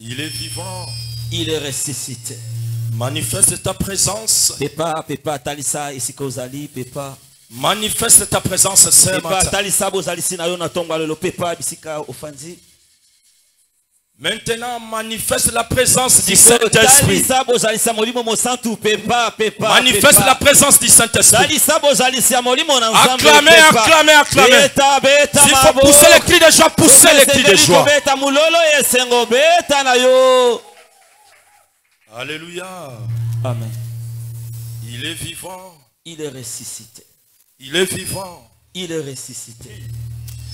Il est vivant. Il est ressuscité. Manifeste ta présence. Pepa, talisa isikozali, pepa. Manifeste ta présence ce Pepa, matin. talisa bozalisi na yo na tonga lelo, pepa, bisika ofanzi. Maintenant, manifeste la présence du Saint-Esprit. Manifeste la présence du Saint-Esprit. Acclamez, acclamez, acclamez. S'il faut pousser les cris de joie, poussez les cris de joie. Alléluia. Amen. Il est vivant. Il est ressuscité. Il est vivant. Il est ressuscité.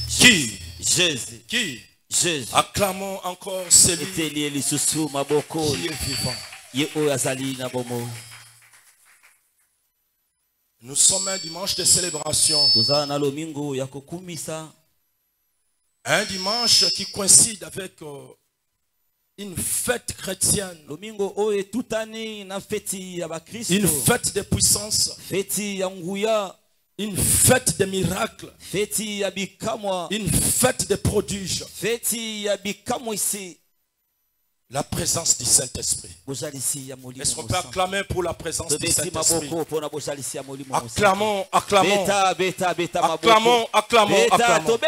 Qui? Jésus. Qui? Jésus. Acclamons encore celui qui est vivant. Nous sommes un dimanche de célébration. Un dimanche qui coïncide avec une fête chrétienne. Une fête de puissance. Une fête de miracles. Une fête de prodiges. La présence du Saint-Esprit. Est-ce qu'on peut acclamer pour la présence du Saint-Esprit? Acclamons, acclamons. Acclamons, acclamons, acclamons.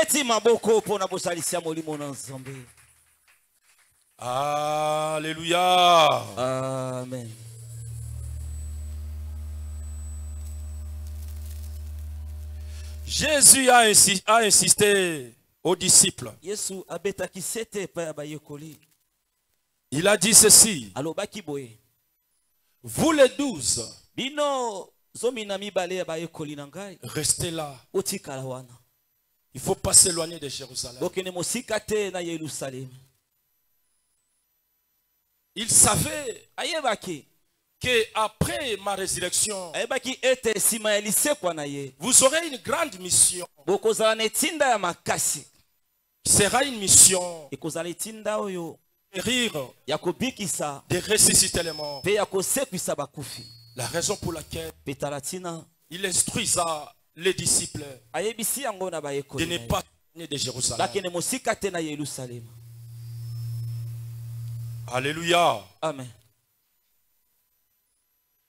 Alléluia. Amen. Jésus a insisté aux disciples. Il a dit ceci. Vous les 12, restez là. Il ne faut pas s'éloigner de Jérusalem. Il savait qu'après ma résurrection, vous aurez une grande mission. Sera une mission de rire, de ressusciter les morts. La raison pour laquelle il instruisa les disciples de ne pas venir de Jérusalem. Alléluia. Amen.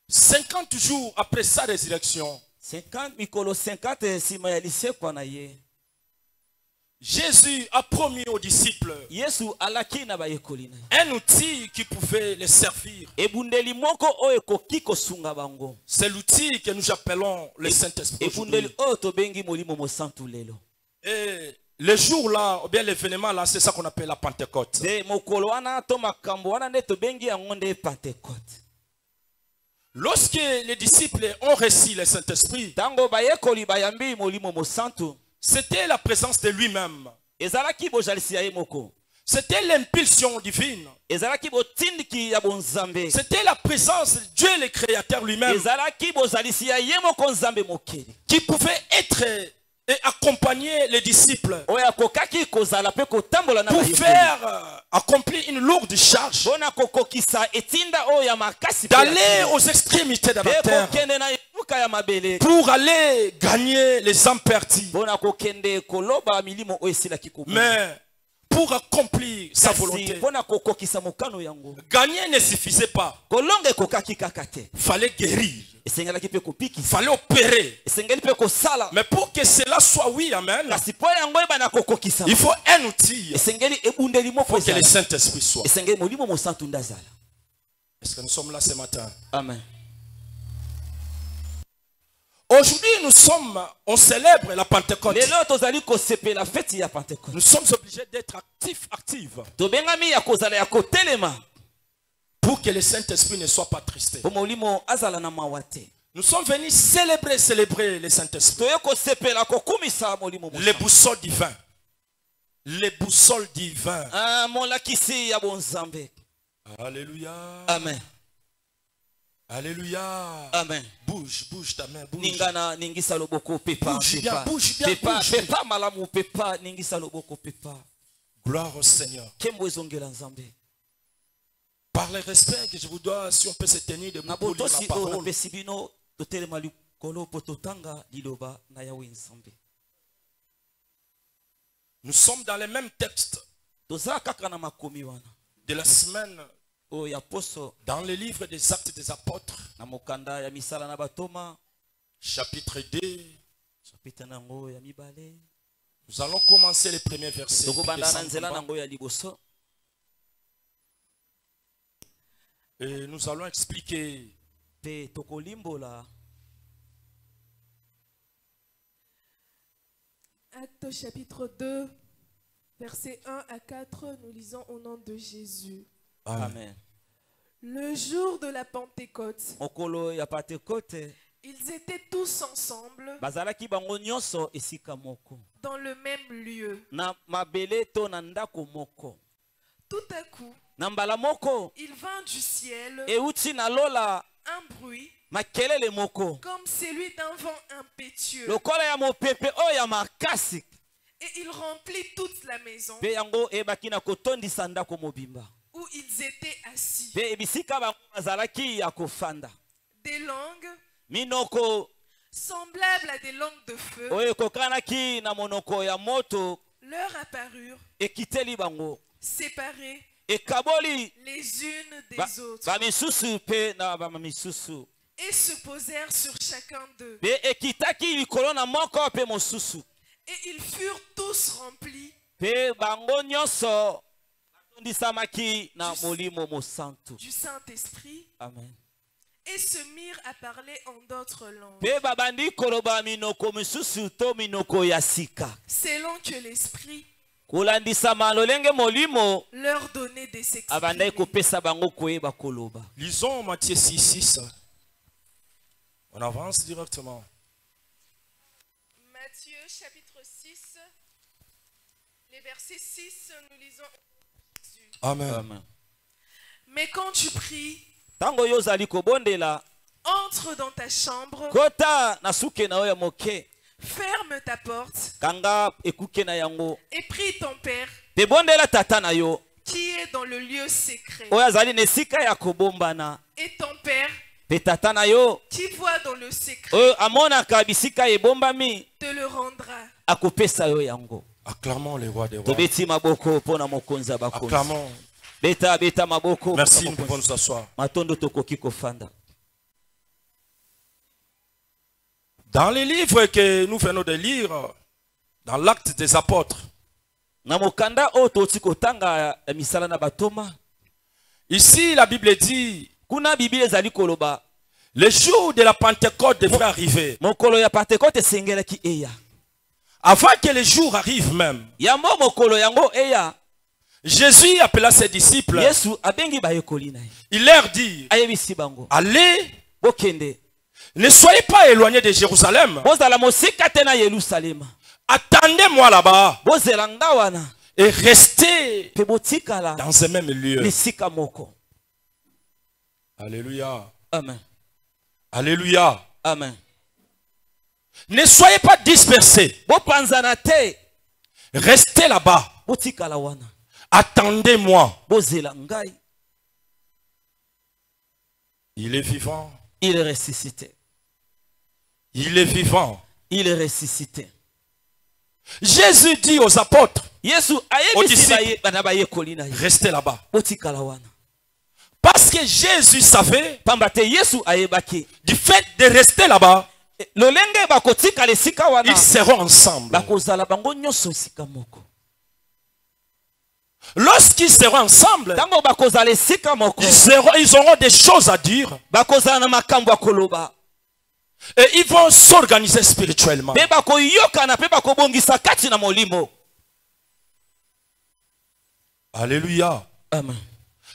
50 jours après sa résurrection, Jésus a promis aux disciples un outil qui pouvait les servir. C'est l'outil que nous appelons le Saint-Esprit. Et le jour là, ou bien l'événement là, c'est ça qu'on appelle la Pentecôte. Lorsque les disciples ont reçu le Saint-Esprit, c'était la présence de lui-même. C'était l'impulsion divine. C'était la présence de Dieu le Créateur lui-même qui pouvait être et accompagner les disciples pour faire accomplir une lourde charge, d'aller aux extrémités de la terre pour aller gagner les âmes perdues. Mais pour accomplir sa volonté, gagner ne suffisait pas. Il fallait guérir. Il fallait opérer. Mais pour que cela soit oui, amen, il faut un outil. Il faut que le Saint-Esprit soit. Est-ce que nous sommes là ce matin? Amen. Aujourd'hui, on célèbre la Pentecôte. Nous sommes obligés d'être actifs. Pour que le Saint-Esprit ne soit pas tristé. Nous sommes venus célébrer le Saint-Esprit. Les boussoles divins. Les boussoles divins. Alléluia. Amen. Alléluia. Amen. Bouge ta main, bouge. Bouge bien. Gloire au Seigneur. Par le respect que je vous dois, si on peut se tenir debout pour lire la parole. Nous sommes dans les mêmes textes de de la semaine, dans le livre des Actes des Apôtres, chapitre 2, nous allons commencer les premiers versets. Et nous allons expliquer Actes chapitre 2, versets 1 à 4, nous lisons au nom de Jésus. Amen. Le jour de la Pentecôte, ils étaient tous ensemble dans le même lieu. Tout à coup, il vint du ciel un bruit comme celui d'un vent impétueux. Et il remplit toute la maison où ils étaient assis. Des langues semblables à des langues de feu leur apparurent, séparées les unes des autres, et se posèrent sur chacun d'eux. Et ils furent tous remplis du Saint-Esprit. Amen. Et se mirent à parler en d'autres langues, selon que l'Esprit leur donnait des s'exprimer. Lisons Matthieu 6. On avance directement. Matthieu chapitre 6, les versets 6, nous lisons Jésus. Amen. Amen. Mais quand tu pries, entre dans ta chambre, ferme ta porte et prie ton Père qui est dans le lieu secret. Et ton Père qui voit dans le secret te le rendra. Acclamons les rois des rois. Acclamons. Merci, nous pouvons nous asseoir. Dans les livres que nous venons de lire, dans l'Acte des Apôtres, ici la Bible dit, le jour de la Pentecôte devrait arriver. Avant que le jour arrive même, Jésus appela ses disciples. Il leur dit, allez, ne soyez pas éloignés de Jérusalem. Attendez-moi là-bas et restez dans un même lieu. Alléluia. Amen. Alléluia. Amen. Ne soyez pas dispersés. Restez là-bas. Attendez-moi. Il est vivant. Il est ressuscité. Il est vivant. Il est ressuscité. Jésus dit aux apôtres, aux disciples, restez là-bas. Parce que Jésus savait, du fait de rester là-bas, ils seront ensemble. Lorsqu'ils seront ensemble, ils auront des choses à dire. Et ils vont s'organiser spirituellement. Alléluia. Amen.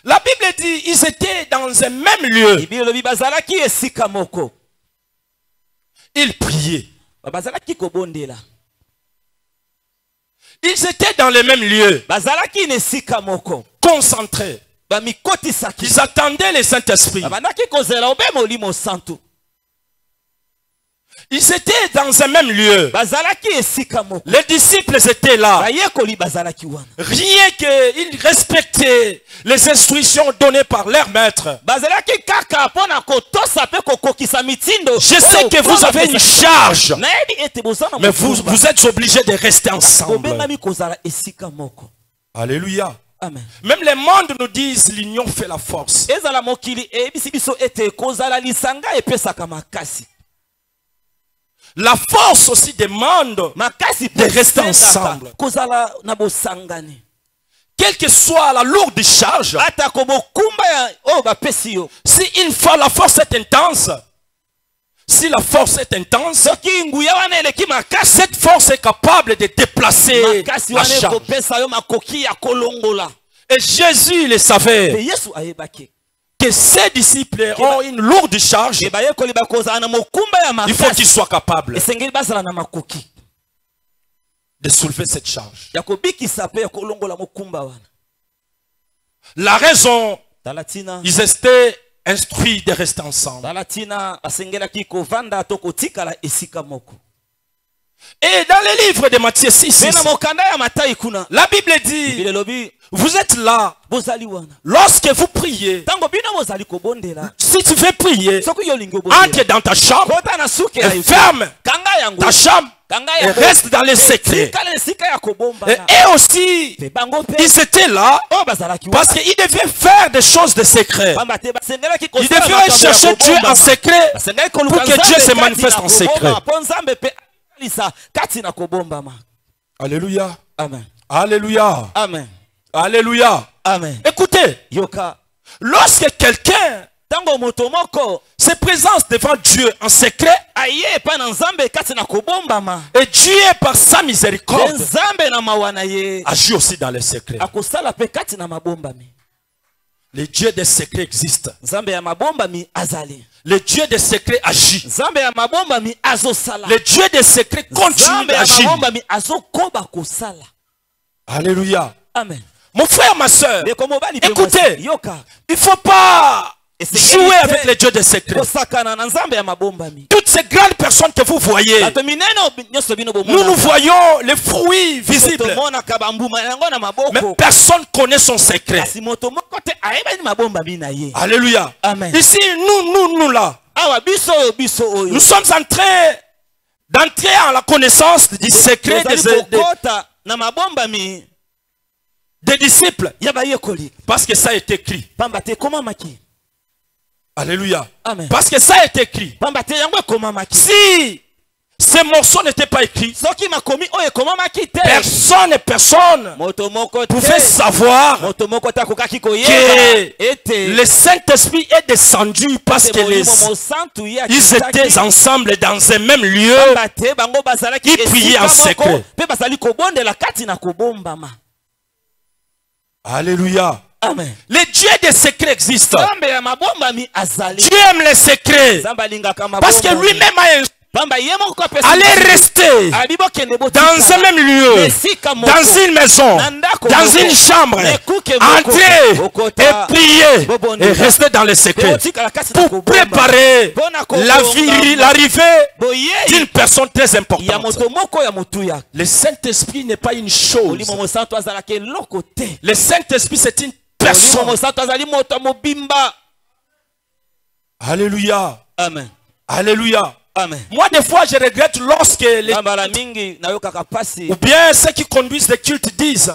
La Bible dit ils étaient dans un même lieu. Ils priaient. Ils étaient dans le même lieu. Concentrés. Ils attendaient le Saint-Esprit. Ils étaient dans un même lieu. Les disciples étaient là. Rien qu'ils respectaient les instructions données par leur maître. Je sais que vous avez une charge, mais vous êtes obligés de rester ensemble. Alléluia. Amen. Même les mondes nous disent l'union fait la force. La force aussi demande de rester ensemble. Quelle que soit la lourde charge, si une fois la force est intense, si la force est intense, cette force est capable de déplacer la charge. Et Jésus le savait que ses disciples ont une lourde charge. Il faut qu'ils soient capables de soulever cette charge. La raison, ils étaient instruits de rester ensemble. Et dans le livre de Matthieu 6, la Bible dit, vous êtes là lorsque vous priez. Si tu veux prier, entre dans ta chambre et ferme ta chambre et reste dans les secrets. Et aussi, ils étaient là parce qu'ils devaient faire des choses de secret. Ils devaient chercher Dieu en secret pour que Dieu se manifeste en secret. Alléluia. Amen. Alléluia. Amen. Alléluia. Amen. Écoutez, lorsque quelqu'un se présente devant Dieu en secret, et Dieu par sa miséricorde agit aussi dans les secrets. Le Dieu des secrets existe. Le Dieu des secrets agit. Le Dieu des secrets continue d'agir. Alléluia. Amen. Mon frère, ma soeur, écoutez, il ne faut pas jouer avec les dieux des secrets. Toutes ces grandes personnes que vous voyez, nous voyons les fruits visibles. Mais personne ne connaît son secret. Alléluia. Amen. Ici, nous là, nous sommes en train d'entrer en la connaissance du secret des disciples. Parce que ça a été écrit. Alléluia. Amen. Parce que ça a été écrit. Si ces morceaux n'étaient pas écrits, personne pouvait savoir que le Saint-Esprit est descendu parce qu'ils étaient ensemble dans un même lieu. Ils priaient en secret. Alléluia. Amen. Le Dieu des secrets existe. Dieu aime les secrets. Parce que lui-même allait rester dans un même lieu, dans une maison, dans une chambre, entrer et prier et rester dans les secrets pour préparer l'arrivée d'une personne très importante. Le Saint-Esprit n'est pas une chose. Le Saint-Esprit, c'est une personne. Alléluia. Amen. Alléluia. Amen. Moi, des fois, je regrette lorsque les... ou bien ceux qui conduisent les cultes disent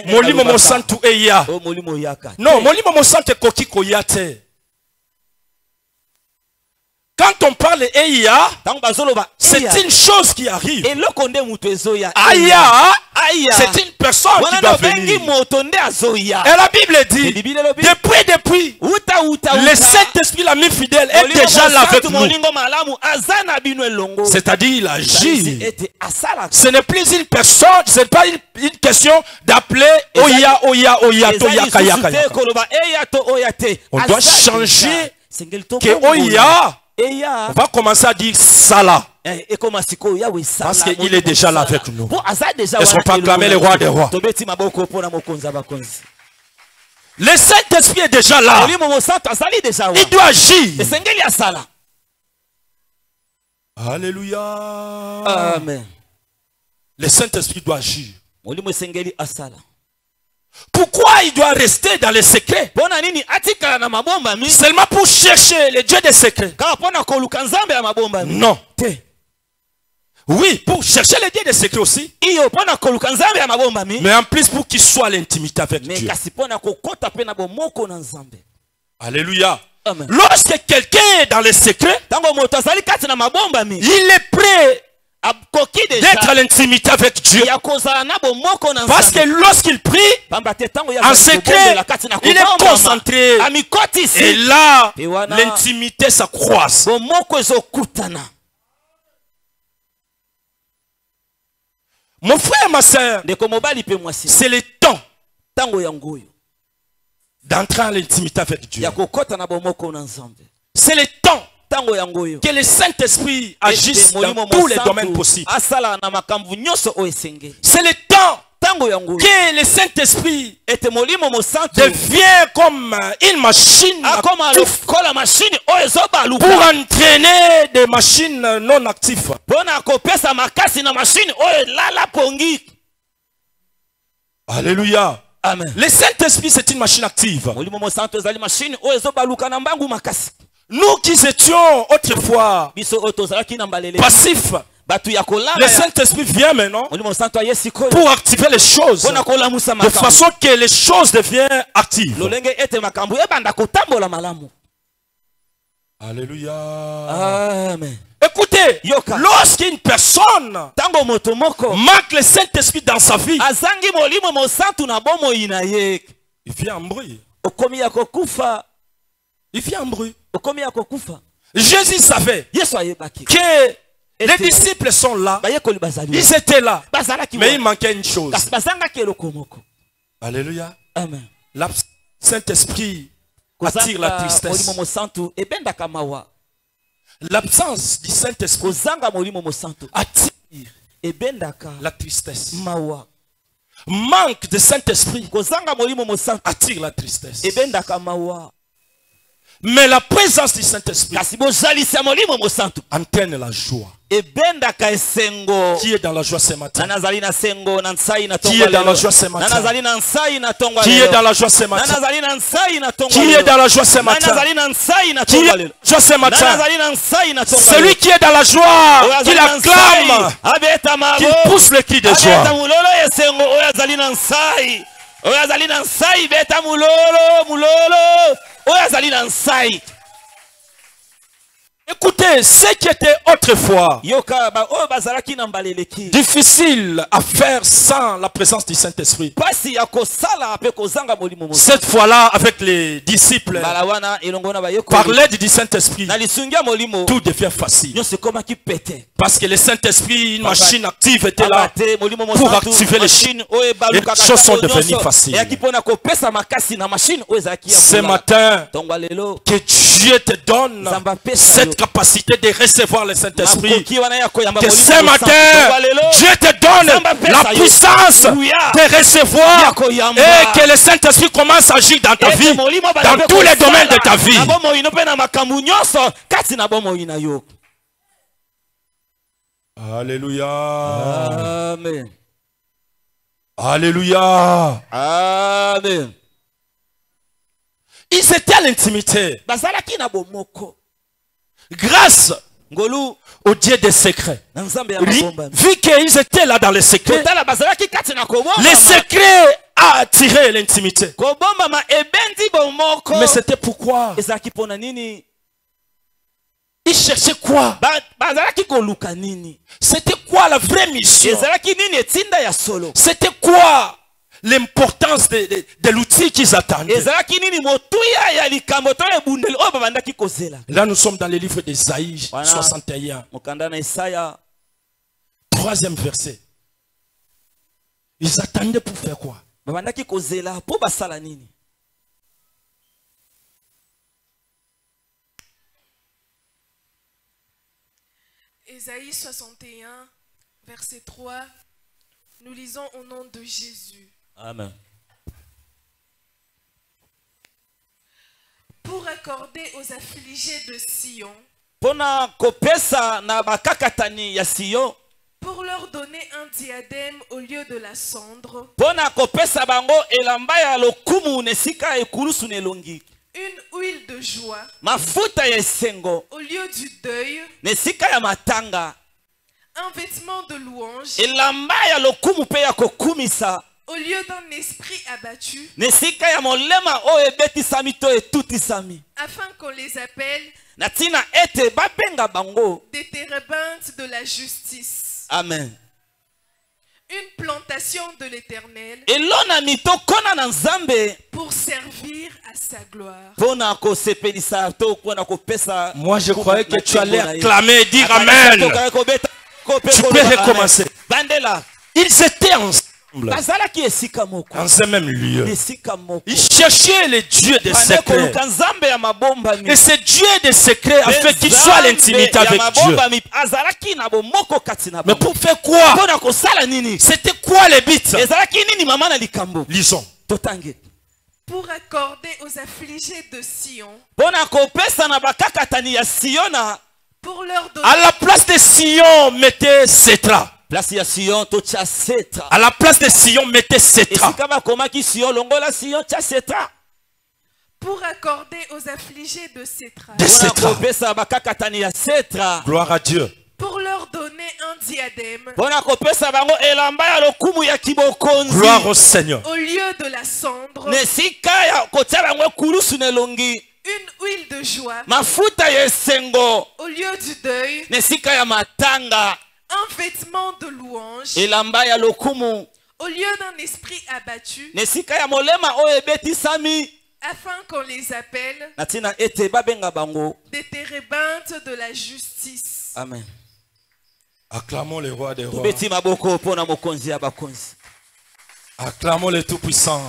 Molimo Monsanto Eya. Non, Molimo Monsanto Koki Koyate. Quand on parle Eya, c'est une chose qui arrive. Aya, c'est une personne qui doit venir. Et la Bible dit, depuis, le Saint-Esprit, l'ami fidèle, est déjà là avec nous. C'est-à-dire, il agit. Ce n'est plus une personne, ce n'est pas une question d'appeler Oya, Oya, Oya, Toya, Kaya, Kaya. On doit changer que Oya. On va commencer à dire Salah. Parce qu'il est déjà là avec nous. Est-ce qu'on peut acclamer le roi des rois? Le Saint-Esprit est déjà là. Il doit agir. Alléluia. Amen. Le Saint-Esprit doit agir. Pourquoi il doit rester dans les secrets? Seulement pour chercher les dieux des secrets? Non. Oui, pour chercher les dieux des secrets aussi. Mais en plus pour qu'il soit l'intimité avec Dieu. Alléluia. Amen. Lorsque quelqu'un est dans les secrets, il est prêt d'être à l'intimité avec Dieu. Parce que lorsqu'il prie en secret, il est concentré. Et là, l'intimité s'accroisse. Mon frère, ma soeur, c'est le temps d'entrer en l'intimité avec Dieu. C'est le temps que le Saint-Esprit agisse dans tous les domaines possibles. C'est le temps que le Saint-Esprit devient comme une machine pour entraîner des machines non actives. Alléluia. Amen. Le Saint-Esprit, c'est une machine active. Nous qui étions autrefois passifs, le Saint-Esprit vient maintenant pour activer les choses de façon que les choses deviennent actives. Alléluia. Amen. Écoutez, lorsqu'une personne manque le Saint-Esprit dans sa vie, il vient en bruit. Il vient en bruit. Jésus savait que les disciples sont là. Ils étaient là. Mais il manquait une chose. Alléluia. Amen. Le Saint-Esprit attire la tristesse. L'absence du Saint-Esprit attire la tristesse. Manque de Saint-Esprit attire la tristesse. Mais la présence du Saint-Esprit entraîne la joie. Qui est dans la joie ce matin? Qui est dans la joie ce matin? Qui est dans la joie ce matin? Qui est dans la joie ce matin? Qui est dans la joie ce matin? Celui qui est dans la joie, qui l'acclame, qui pousse le cri de joie. Écoutez, ce qui était autrefois difficile à faire sans la présence du Saint-Esprit, cette fois-là avec les disciples, par l'aide du Saint-Esprit, tout devient facile. Parce que le Saint-Esprit, une machine active était là pour activer les choses. Et les choses sont devenues faciles. Ce matin, que Dieu te donne cette capacité de recevoir le Saint-Esprit. Que ce matin, Dieu te donne la puissance de recevoir et que le Saint-Esprit commence à agir dans ta vie, dans tous les domaines de ta vie. Alléluia. Amen. Alléluia. Amen. Ils étaient à l'intimité. Grâce au Dieu des secrets. Vu qu'ils étaient là dans les secrets, les secrets a attiré l'intimité. Mais c'était pourquoi? Ils cherchaient quoi? C'était quoi la vraie mission? C'était quoi l'importance de l'outil qu'ils attendaient? Là, nous sommes dans le livre d'Ésaïe 61. 3e verset. Ils attendaient pour faire quoi? Ésaïe 61, verset 3, nous lisons au nom de Jésus. Amen. Pour accorder aux affligés de Sion, pour leur donner un diadème au lieu de la cendre, une huile de joie au lieu du deuil, Un vêtement de louange. Au lieu d'un esprit abattu. Afin qu'on les appelle des térébintes de la justice. Amen. Une plantation de l'Éternel pour servir à sa gloire. Moi je croyais que tu allais acclamer et dire Amen. Tu peux recommencer. Ils étaient ensemble dans un même lieu. Ils cherchaient le Dieu des secrets. Et ce Dieu des secrets a fait qu'ils soient à l'intimité avec Dieu. Mais pour faire quoi? C'était quoi les buts? Lisons. Pour accorder aux affligés de Sion. Pour leur donner. À la place de Sion, mettez Cétra. À la place de Sion, mettez Cétra. Pour accorder aux affligés de Cétra. Gloire à Dieu. Pour leur donner un diadème. Gloire au Seigneur. Au lieu de la cendre. Une huile de joie. Au lieu du deuil. Un vêtement de louange. Au lieu d'un esprit abattu. Afin qu'on les appelle des térébintes de la justice. Amen. Acclamons le roi des rois. Acclamons le Tout-Puissant.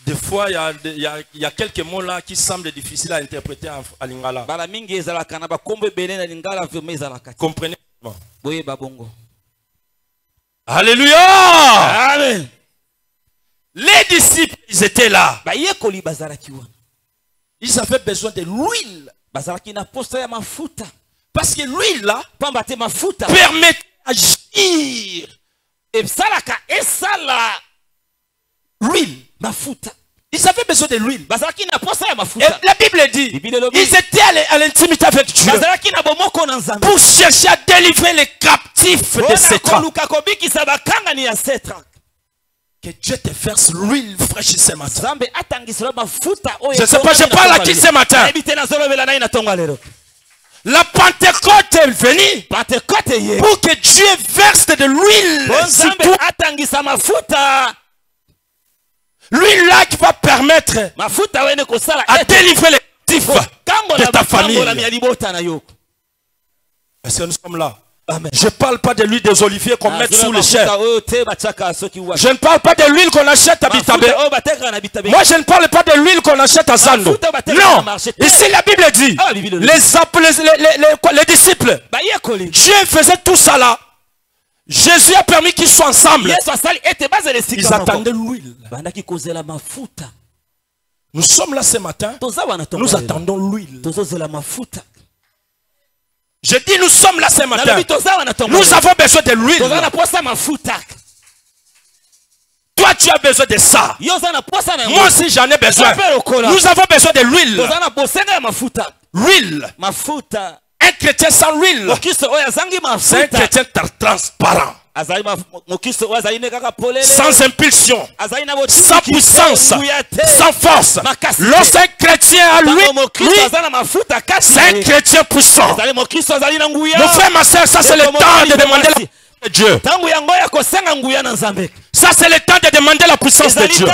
Des fois, il y a quelques mots là qui semblent difficiles à interpréter en lingala. Comprenez. Alléluia. Amen. Les disciples, ils étaient là. Ils avaient besoin de l'huile. Parce que l'huile là permet d'agir. L'huile. Ils avaient besoin de l'huile. Et la Bible dit, ils étaient à l'intimité avec Dieu pour chercher à délivrer les captifs de Cétra. Que Dieu te verse l'huile fraîche ce matin. Je ne sais pas, je parle à qui ce matin? La Pentecôte est venue pour que Dieu verse de l'huile sur toi. L'huile là qui va permettre à délivrer les captifs de ta famille. Est-ce que nous sommes là? Amen. Je ne parle pas de l'huile des oliviers qu'on met sous les chairs. Je ne parle pas de l'huile qu'on achète à Bitabé. Moi je ne parle pas de l'huile qu'on achète à Zando. Non. Ici la Bible dit, les disciples, Dieu faisait tout ça là. Jésus a permis qu'ils soient ensemble. Ils attendaient l'huile. Nous sommes là ce matin. Nous attendons l'huile. Je dis nous sommes là ce matin. Nous avons besoin de l'huile. Toi tu as besoin de ça. Moi aussi j'en ai besoin. Nous avons besoin de l'huile. L'huile. Un chrétien sans l'huile, c'est un chrétien transparent. Sans impulsion, sans puissance, sans force. Lorsqu'un chrétien a l'huile, c'est un chrétien puissant. Mon frère, ma soeur, ça c'est le temps de demander la puissance de Dieu. Ça c'est le temps de demander la puissance de Dieu.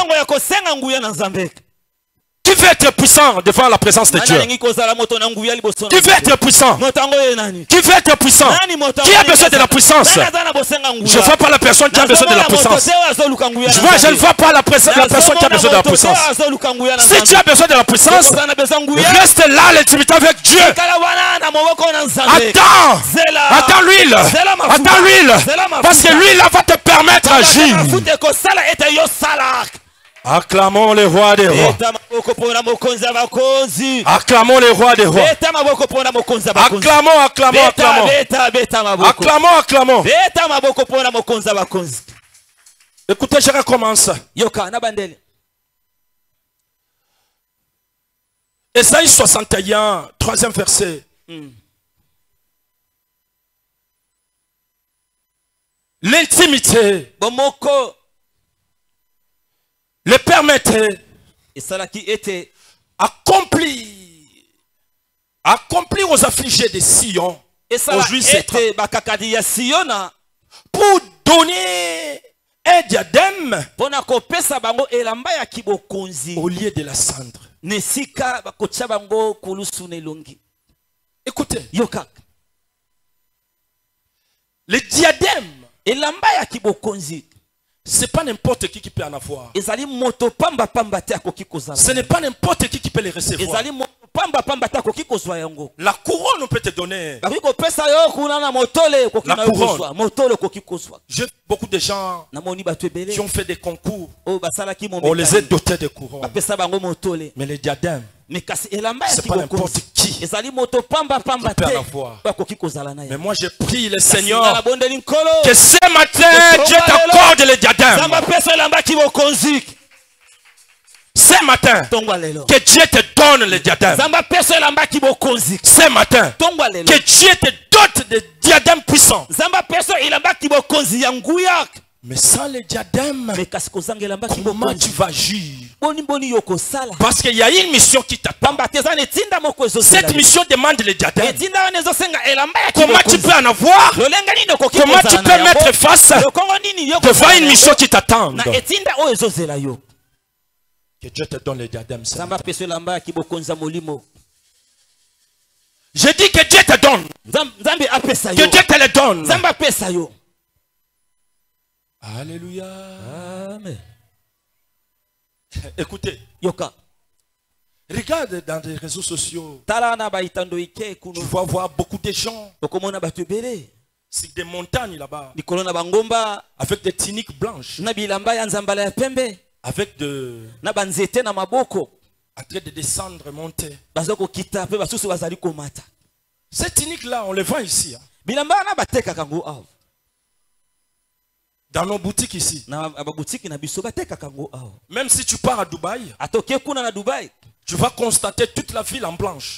Tu veux être puissant devant la présence de Dieu. Tu veux être puissant. Tu veux être puissant. Qui a besoin de la puissance? Je ne vois pas la personne qui a besoin de la puissance. Je ne vois pas la personne qui a besoin de la puissance. Si tu as besoin de la puissance, reste là à l'intimité avec Dieu. Attends l'huile. Attends l'huile. Parce que l'huile va te permettre d'agir. Acclamons le roi des rois. Acclamons le roi des rois. Acclamons, acclamons, acclamons. Acclamons, acclamons. Écoutez, je recommence. Ésaïe 61, 3e verset. l'intimité, le permettait accomplir aux affligés de Sion, aux Juifs, pour donner un diadème au lieu de la cendre. Écoutez, le diadème, c'est pas n'importe qui peut en avoir. Ce n'est pas n'importe qui peut les recevoir. La couronne on peut te donner. La couronne. J'ai beaucoup de gens qui ont fait des concours. On les a dotés de couronnes. Mais les diadèmes, c'est pas n'importe qui peut en avoir. Mais moi je prie le Seigneur que ce matin Dieu t'accorde les diadèmes. Ce matin, que Dieu te donne les diadèmes. Ce matin, que Dieu te dote de diadèmes puissants. Mais sans les diadèmes, comment tu vas agir? Parce qu'il y a une mission qui t'attend. Cette mission demande les diadèmes. Comment tu peux en avoir? Comment tu peux mettre face devant une mission qui t'attend? Que Dieu te donne les diadèmes. Je dis que Dieu te donne. Que Dieu te les donne. Alléluia. Amen. Écoutez. Regarde dans les réseaux sociaux. Tu vas voir beaucoup de gens sur des montagnes là-bas. Avec des tuniques blanches. Avec de en train de descendre, monter. Ces tuniques-là, on les vend ici. Dans nos boutiques ici. Même si tu pars à Dubaï, tu vas constater toute la ville en blanche.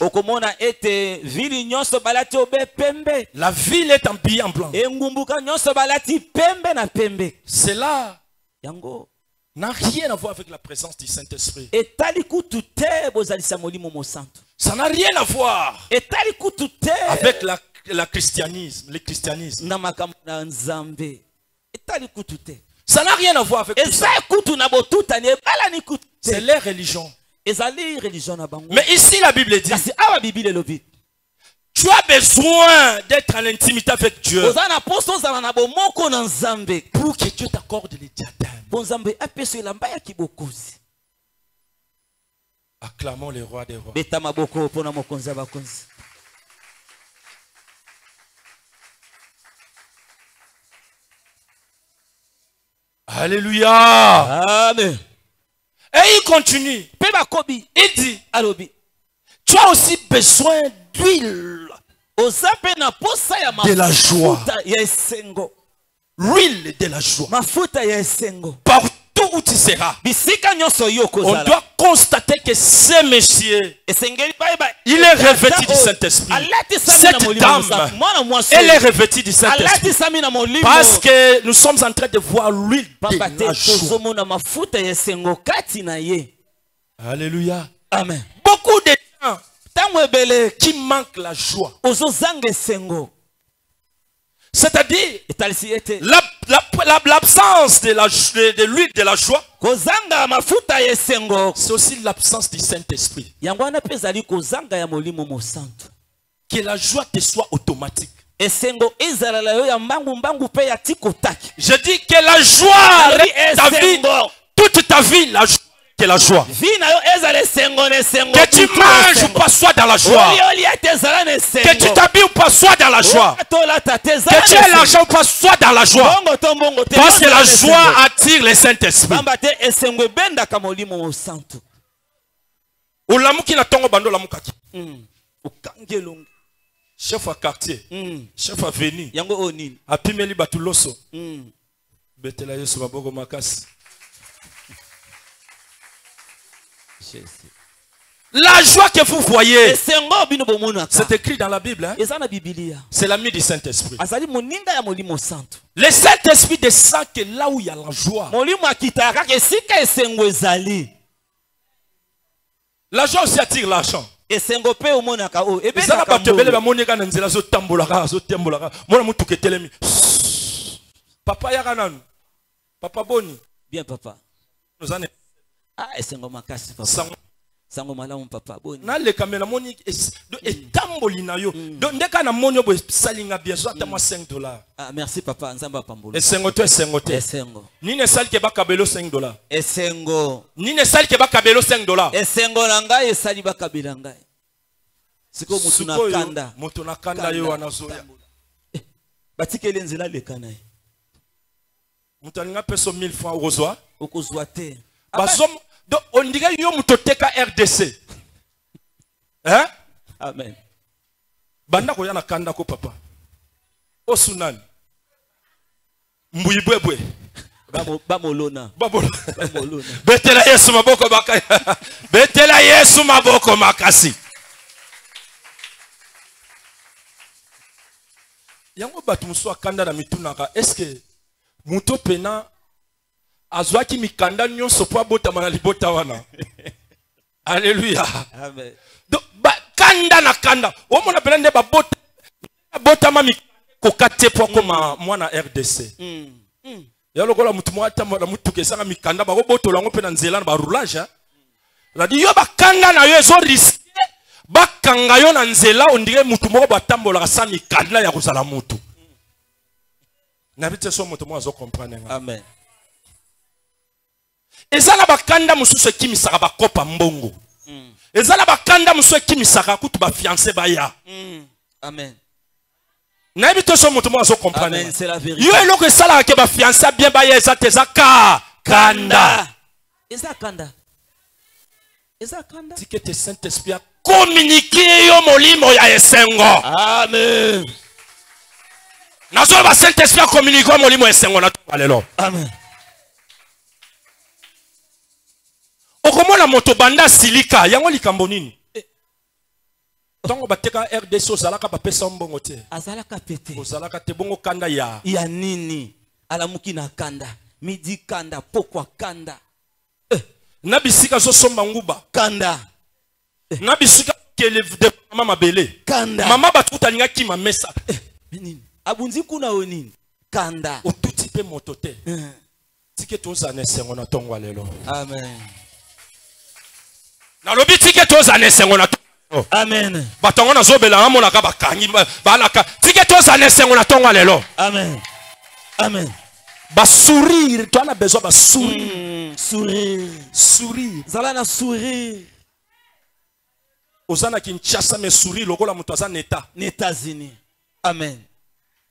La ville est habillée en blanc. Cela n'a rien à voir avec la présence du Saint-Esprit. Ça n'a rien à voir avec le christianisme. Ça n'a rien à voir avec tout ça. C'est leur religion. Mais ici la Bible dit, tu as besoin d'être en intimité avec Dieu pour que Dieu t'accorde les diadèmes. Acclamons les rois des rois. Alléluia. Amen. Et il continue. Il dit, tu as aussi besoin d'huile de la joie. L'huile de la joie. Partout où tu seras, on doit constater que ce monsieur, il est revêtu du Saint-Esprit. Cette dame, elle est revêtue du Saint-Esprit. Parce que nous sommes en train de voir l'huile de la joie. Alléluia. Amen. Beaucoup de gens qui manquent la joie. C'est-à-dire l'absence de l'huile de la joie. C'est aussi l'absence du Saint-Esprit. Que la joie te soit automatique. Je dis que la joie reste ta vie, toute ta vie, la joie. Que la joie. Que tu manges ou pas, sois dans la joie. Que tu t'habilles ou pas, sois dans la joie. Que tu aies l'argent ou pas, sois dans la joie. Parce que la joie attire le Saint-Esprit. Chef à quartier, chef à veni, à Pimeli Batuloso, Betela Yesu Babogo Makasi. La joie que vous voyez, c'est écrit dans la Bible. Hein? C'est l'ami du Saint-Esprit. Le Saint-Esprit descend que là où il y a la joie. L'argent aussi attire l'argent. Papa Yarananu. Papa Boni. Bien papa. Nous en ah, esengo makasi papa. Sango malamu papa Boni. Na le kamela moni etamboli na yo. Donc ndeka na moni bo salinga bien so atama $5. Ah merci papa nzamba pambolo. Esengo to esengo te. Esengo. Nini sali ke bakabelo $5. Esengo. Nini sali ke bakabelo $5. Esengo na ngai esali bakabela ngai. Siko mutu na kanda. Mutu na kanda yo anazoya. Batikele nzela lekana. Mutu alinga peso 1000 francs okozwa. Okozwa te. Donc on dirait yo mutoteka RDC. Hein? Amen. Banda ko yana kanda ko papa. Osunani. Mbuyibwebwe. Bamolona. Bamolona. Betela Yesu maboko bakaya. Betela Yesu maboko makasi. Yango batu muso akanda na mitunaka. Est-ce que muto pena azwaki mikanda nyonso po abotama na libota wana. Alléluia. Amen. Donc kanda na kanda. Omona pena nde babotama mikokate po koma mwana RDC. Ya lokola mutu mwata na mutu kesanga mikanda ba botola ngo pena nzela na ba roulage. La di yo bakanga na yo ezo risque. Bakanga yo na nzela ondire mutu moko batambola sa mikanda ya kozala mutu. Nabite so mutu mo azo comprendre. Amen. Ezala bakanda mususu ekimisaka bakopa mbongo. Ezala bakanda mususu ekimisaka kutu ba fiancé baya. Amen. Nabite so mutu mo azo comprendre. Amen, c'est la vérité. Yo eloko esala ke ba fiancé bien baya ezateza kanda. Eza kanda. Eza kanda. Tikete Saint-Esprit a communiqué yo molimo ya esengo. Amen. Nazo ba Saint-Esprit a communiqué yo molimo ya esengo na lelo. Amen. Okomona moto banda silika yango likambo nini? Tongo bateka RDC ozalaka bapesa mbongo te. Azalaka pete. Ozalaka te bongo kanda ya. Ya nini? Alamuki na kanda. Midi kanda, pokwa kanda. Nabisika zo somba nguba. Kanda. Nabisika kele de mama bele. Kanda. Mama batuta linga ki mamesa. Nini? Abunzi kuna onini? Kanda. Otuti pe motote. Tike toza nesengo na tongo lelo. Amen. Na lobi tike toza nesengo na tongo. Amen. Batongo na zobela amona ka bakangi balaka. Tike toza nesengo na tongo lelo. Amen. Amen. Ba sourire, tu as besoin de sourire. Sourire. Sourire. Zalana sourire. Ozana Kinshasa mais sourire lokola mutu aza neta. États-Unis. Amen.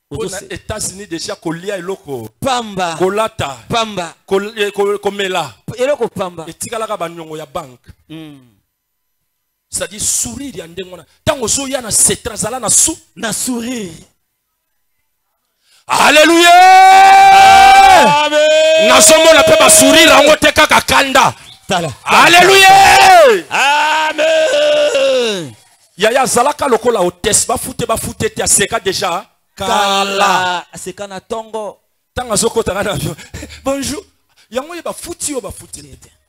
Aux États-Unis déjà kolia eloko. Pamba. Kolata. Pamba. Komela. Eloko pamba. Etikalaka ba nyongo ya banque. C'est-à-dire sourire ya ndengona. Tango so ya na setra zala na sourire. Alléluia. Amen. Nasomona pe ba sourire ango te kaka kanda. Alléluia. Amen. Yaya zalaka lokola hôtesse ba fute te aseka déjà. Kala. Aseka na tongo. Tanga zoko tanga na. Bonjour. Yango ye ba futi yo ba futi.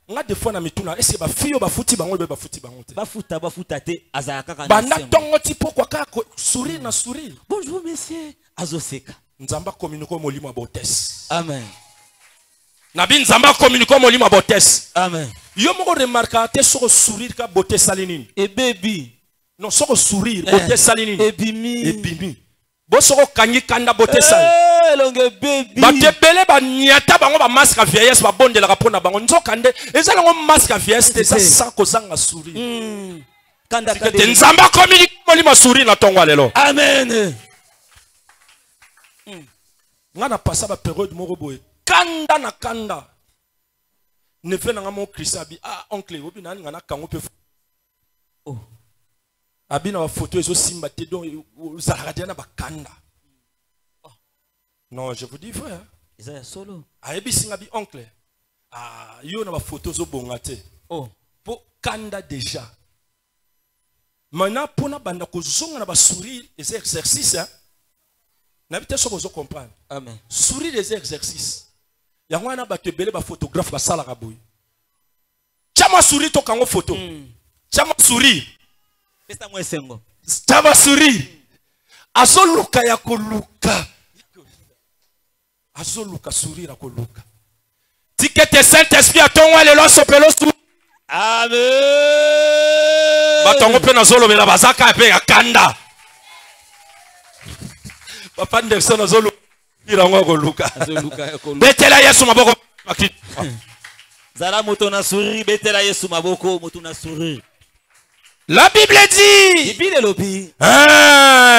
Nga des fois na mituna est-ce que ba fiyo ba futi bango ba futi bango te. Ba futa te azaka kana. Bana tongo ti pourquoi kaka sourire na sourire. Bonjour monsieur. Azoseka. Nzamba communique molimo botes. Amen. Nabi nzamba communique molimo botes. Amen. Yo moko remarquer te so sourire ka botes salinini. E baby. Non so sourire botes salinini. Ebimi. Bo so kanyi kanda botes sal. Longue baby. Ba te bele ba nyata bango ba masque vieillesse ba bondela ka pona bango nzokande ezala ngo masque vieillesse te sa sans kozanga sourire. Kanda kanda. Nzamba communique molimo sourire na tongo lelo. Amen. Ngana passa ba période moko boye kanda na kanda ne fait na mo Christ abi oncle obi na ngana kango pe abi na photo ezo simba te donc zalaka na ba kanda. Non, je vous dis frère, Isaiah solo ayebi singa bi oncle yo na ba photo zo bonga te po kanda déjà Maintenant, pour na banda ko zonga na ba sourire les exercices, hein. Na bité so bozo comprendre. Amen. Sourire les exercices. Ya ngwana ba te belé ba photographe ba sala kaboy. Chama sourire to kango photo. Chama sourire. Pesa mwe sengo. Chama sourire. Azoluka ya koluka. Azoluka sourire akoluka. Tikete Saint-Esprit a ton le lo sopelo sou. Amen. Batongo pe na zolo bela bazaka pe ya kanda. Papa Anderson azolo irango koluka. Azoluka ya koluka. Betela Yesu maboko makiti. Zala moto na sourire, betela Yesu maboko moto na sourire. La Bible dit,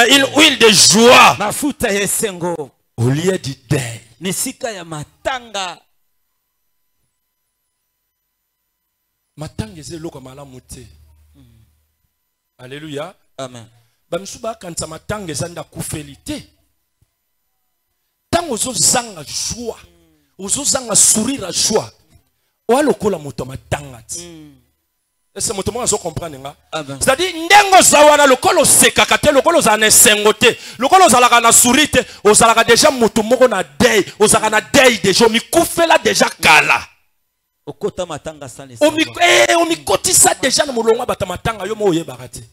une huile de joie mafuta ya sengo au lieu du deuil. Nisika ya matanga. Matanga ezelo malamu te. Alléluia. Amen. Bamsuba kanza matanga ezanda kufelite. Tango zo zanga joie. Ozo zanga sourire à joie. Walokola moto matanga ti. Est-ce que moto mo azo comprendre nga? C'est-à-dire ndengo zawana lokolo sekaka te lokolo za na sengote. Lokolo zalaka na sourire te, ozalaka déjà moto moko na deuil, ozalaka na deuil déjà mi kufela déjà kala. Okota matanga sale. O mi kotisa déjà na molongo bata matanga yo mo oyebaka te.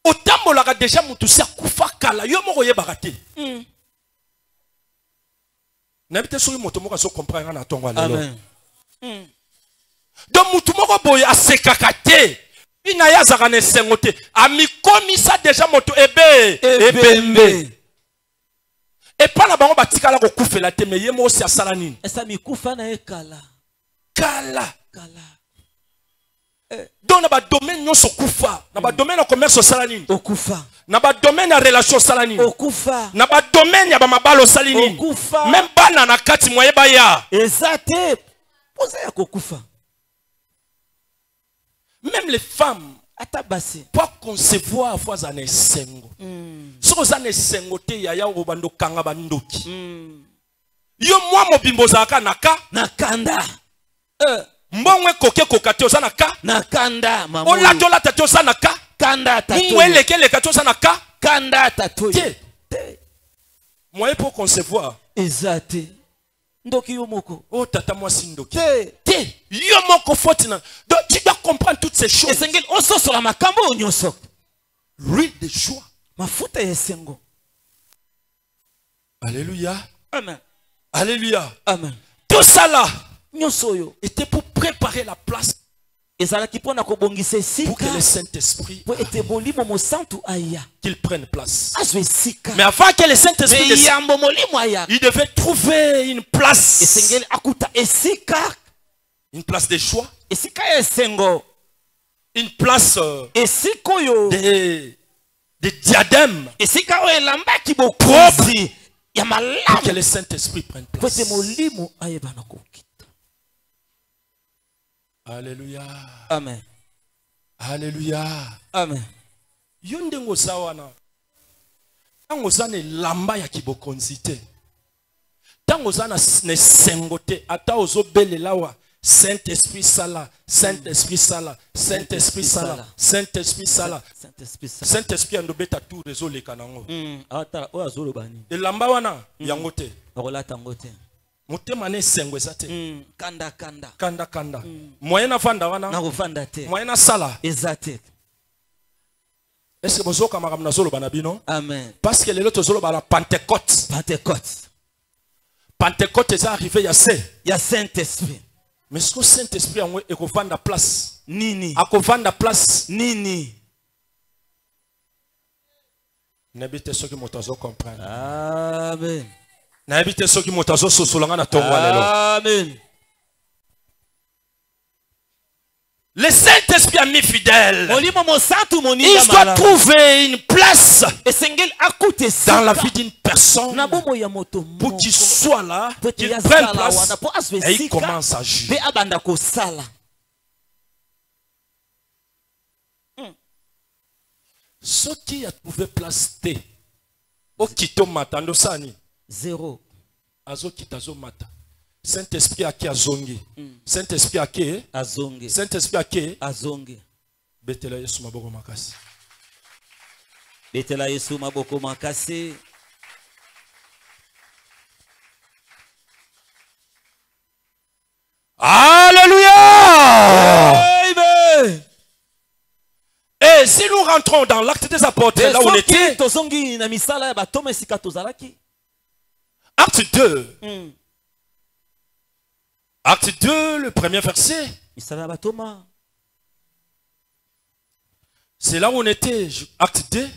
Otambolaka déjà mutu sa kufa kala yo mo oyebaka te. N'habite sur moto moko so comprendre na tongo lelo. Amen. Donc mutu moko boye asekaka te. Ina ya zaka na sengote. Ami komisa déjà moto ebembe. Et pas la bango batikala ko kufela te mais yemo si asala nini? Esa mi kufa na ekala. Kala. Donc na ba domaine nyoso kufa, na ba domaine na commerce sala nini? Okufa. Na ba domaine na relation sala nini? Okufa. Na ba domaine ya ba mabalo sala nini? Okufa. Même bana na kati moye ba ya. Ezate. Poza ya kokufa. Même les femmes atabasi pour concevoir fois za na sengo. Soko za na sengo te ya ya obando kanga bandoki. Yo mwa mobimbo za ka naka na kanda. Mbongwe koke kokate oza naka na kanda mamu. Olatola tati oza naka kanda tatu. Mwele kele kati oza naka kanda tatu. Moyen pour concevoir. Ezate. Ndoki yo moko. Oh tata moi si ndoki. Te. Yo moko faute na. Donc tu dois comprendre toutes ces choses. Esengeli oso sur la makambo onyoso. L'huile de joie. Mafuta yesengo. Alléluia. Amen. Alléluia. Amen. Tout ça là était pour préparer la place pour que le Saint-Esprit qu'il prenne place. Mais avant que le Saint-Esprit il devait trouver une place. Une place de joie. Une place de diadème. Propre. Pour que le Saint-Esprit prenne place. Alléluia. Amen. Alléluia. Amen. Yondengo sawana. Tango zane lamba ya kibokonzite. Tango zana ne sengote ata ozo belelawa. Saint-Esprit sala, Saint-Esprit sala, Saint-Esprit sala, Saint-Esprit sala. Saint-Esprit andobeta tout réseau le kanango. Ata o azolo bani. E lamba wana yangote. Okolata ngote. Motema ne sengwe zate. Kanda. Moyena vanda wana. Na vanda te. Moyena sala. Ezate. Est-ce que bozoka makamna zolo banabino? Amen. Parce que les autres zolo bala Pentecôte. Pentecôte est arrivé ya Saint-Esprit. Mais ce que Saint-Esprit a envoyé est vendre place. Nini. A vendre place. Nini. N'habite ceux qui m'ont comprendre. Amen. N'habite ceux qui m'ont sosolanga na tongo lelo. Amen. Le Saint-Esprit a mis fidèle. Il doit trouver une place dans la vie d'une personne pour qu'il soit là, qu'il prenne place et il commence à agir. Ce qui a trouvé place T, au kito matando sani. Zéro. Azo kitazo mata. Saint-Esprit a qui azongi. Saint-Esprit a qui azongi. Saint-Esprit a qui azongi. Betela Yesu maboko makasi. Betela Yesu maboko makasi. Alléluia. Amen. Et si nous rentrons dans l'acte des apôtres, là où on était, acte 2. Acte 2, le premier verset. C'est là où on était, acte 2.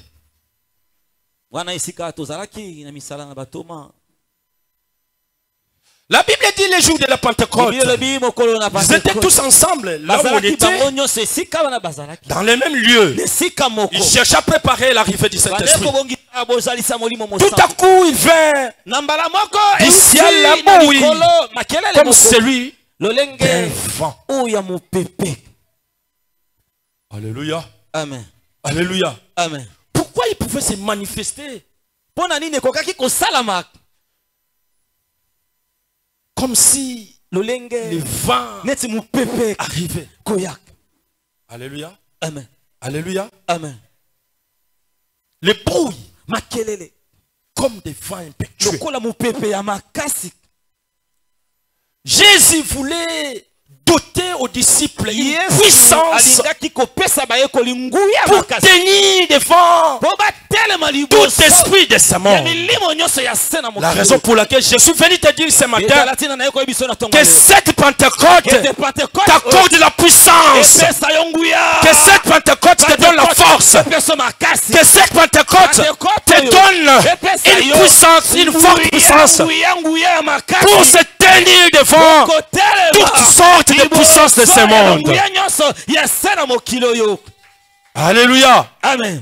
La Bible dit les jours de la Pentecôte. Ils étaient tous ensemble là où on était, dans les mêmes lieux. Ils cherchaient à préparer l'arrivée du Saint-Esprit. Tout à coup, il vint du ciel là-bas, oui, comme celui d'un vent. Alléluia. Amen. Alléluia. Amen. Pourquoi il pouvait se manifester comme si le vent arrivait. Alléluia. Amen. Alléluia. Amen. Le bruit comme des vents impétueux. Jésus voulait doter aux disciples une puissance pour tenir devant tout esprit de ce monde. La raison pour laquelle je suis venu te dire ce matin que cette Pentecôte t'accorde la puissance, que cette Pentecôte te donne la force, que cette Pentecôte te donne une puissance, une forte puissance pour se tenir devant toutes sortes de puissance de ce monde. Alléluia. Amen.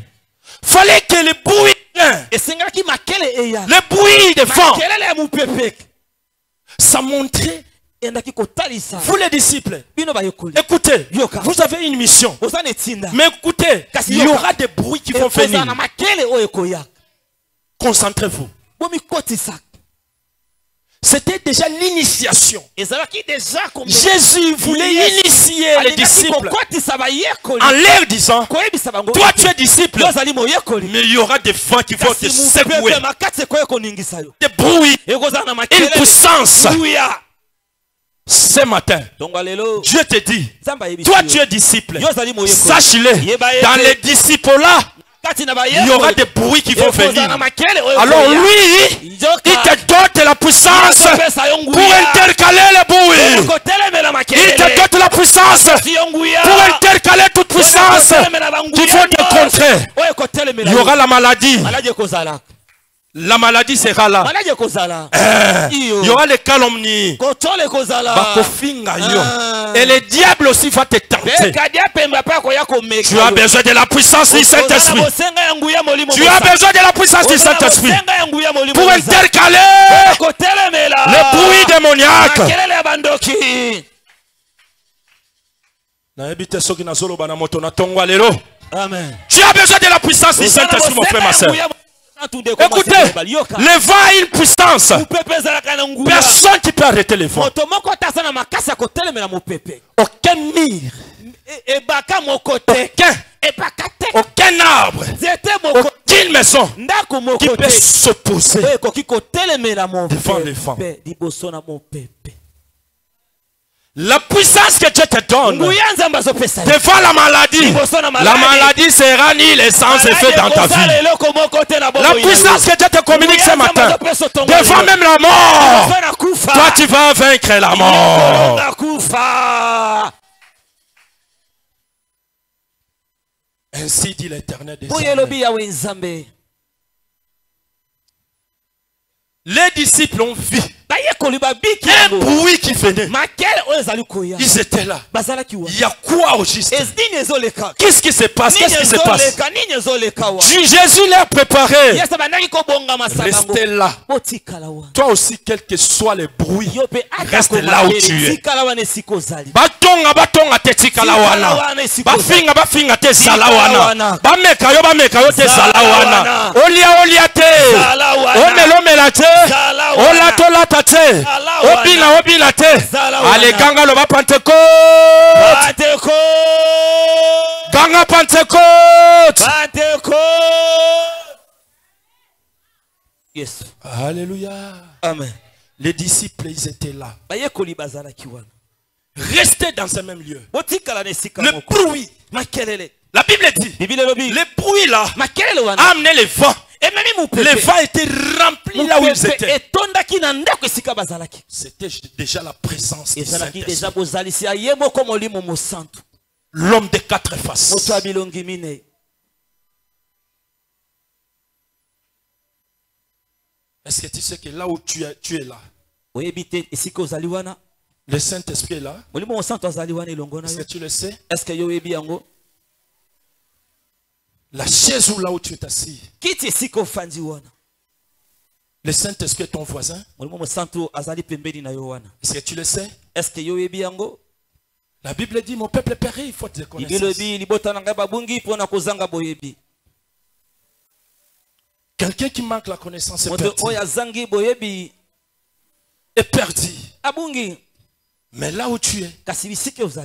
Fallait que le bruit, le bruit de vent, ça montrait. Vous les disciples, écoutez, vous avez une mission. Mais écoutez, il y aura des bruits qui vont venir. Concentrez-vous. C'était déjà l'initiation. Jésus voulait initier les disciples en leur disant, toi tu es disciple, mais il y aura des vents qui vont te secouer, des bruits, une puissance. Ce matin, Dieu te dit, toi tu es disciple, sache-le, dans les disciples là, il y aura des bruits qui vont venir. Alors lui, il te dote la puissance pour intercaler les bruits. Il te dote la puissance pour intercaler toute puissance qui vont te contrer. Il y aura la maladie. La maladie sera là. Il y aura les calomnies. Et le diable aussi va te tenter. Tu as besoin de la puissance du Saint-Esprit. Tu as besoin de la puissance du Saint-Esprit pour intercaler le bruit démoniaque. Amen. Tu as besoin de la puissance du Saint-Esprit, mon frère, ma soeur. Écoutez, le vent a une puissance. Personne qui peut arrêter le vent. Aucun mur, aucun arbre, aucune maison qui peut s'opposer devant le vent. La puissance que Dieu te donne devant la maladie sera nulle sans effet dans ta vie. La puissance que Dieu te communique ce matin devant même la mort, toi tu vas vaincre la mort. Ainsi dit l'Éternel des armées. Les disciples ont vu un bruit qui venait. Ils étaient là. Il y a quoi au juste? Qu'est-ce qui se passe? Qu'est-ce qui se passe? Jésus l'a préparé. Restez là. Toi aussi, quel que soit le bruit, reste là où tu es. Batonga te tikalawana. Bafinga te salawana. Bameka yo te salawana. Olia te. Omela te. Ola Zala tola tate. Obina te. Allez, ganga le va Pentecôte. Ganga Pentecôte. Yes. Alléluia. Amen. Les disciples, ils étaient là. Restez dans ce même lieu. Le bruit. La Bible dit, les bruits là amenaient les vents. Les vents étaient remplis là où ils étaient. C'était déjà la présence du Saint-Esprit. L'homme de quatre faces. Est-ce que tu sais que là où tu es là, le Saint-Esprit est là? Est-ce que tu le sais? La chaise ou là où tu es assis, le Saint-Esprit est ton voisin? Est-ce que tu le sais? La Bible dit, mon peuple périt, il faut te connaître. Quelqu'un qui manque la connaissance est perdu. Mais là où tu es,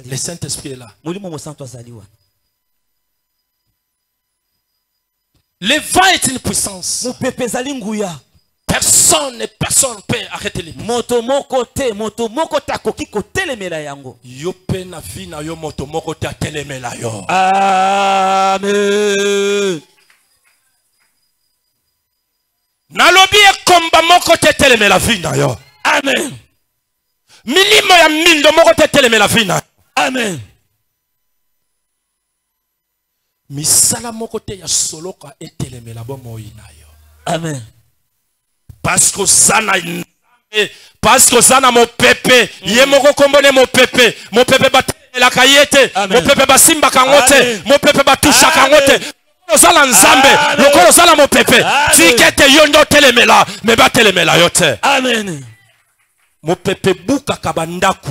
le Saint-Esprit est là. Le vent est une puissance. Personne ne peut arrêter les moto moko takoki kotelemela yango. Yo pe na fi na yo moto moko ta telemela yo. Amen. Nalobi e komba moko te telemela fi na yo. Amen. Milimo ya mindo moko te telemela fi na. Amen. Misala moko te ya soloka etelemela bomo ina yo. Amen. Parce que ça n'a mon pépé, yé moko kombone mon pépé bat la kayete, mon pépé ba simba kangote, mon pépé ba toucha kangote. Osala nzambe, lokolo sala mon pépé. Tikete yondo telemela, me ba telemela yote. Amen. Mon pépé buka kabandaku,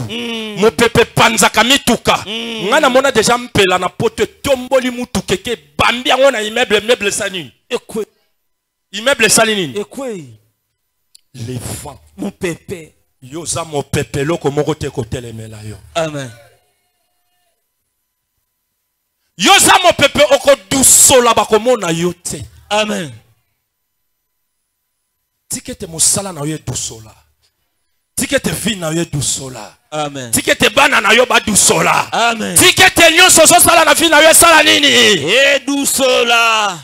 mon pépé panza kamituka. Ngana mona déjà mpela na pote tomboli mutu keke bambi yango na immeuble sani. Immeuble sani. Les vents. Mon pépé. Yosa mon pépé loko moko te kotelemela yo. Amen. Yosa mon pépé oko dusola bakomona yote. Amen. Tikete mosala na yo dusola. Tikete vie na yo dusola. Amen. Tikete bana na yo ba dusola. Amen. Tikete nyonso so sala na vie na yo sala nini? E dusola.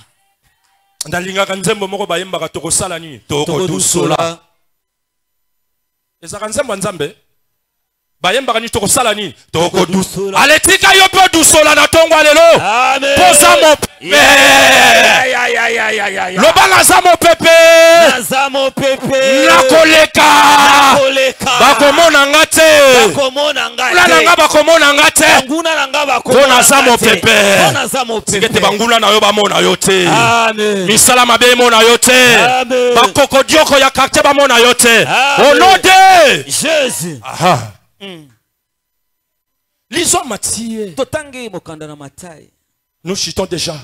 Ndalinga kanzembo moko bayembaka toko sala nini? Toko dusola. Eza kanzembo nzambe bayembaka ni toko sala nini? Toko dusola. Aletika yo po dusola na tongo lelo. Amen. Posa mo pepe. Lobanga za mo pepe. Za mo pepe. Nakoleka. Bakomona ngate. Bakomona ngate. La nanga bakomona ngate. Nguna nanga bakomona. Kona za mo pepe. Kona za mo pepe. Sikete banguna na yo bamona yote. Amen. Misala mabe mona yote. Amen. Bakoko dioko ya kakte bamona yote. Au nom de Jésus. Aha. Lisons Matthieu. Nous chutons déjà.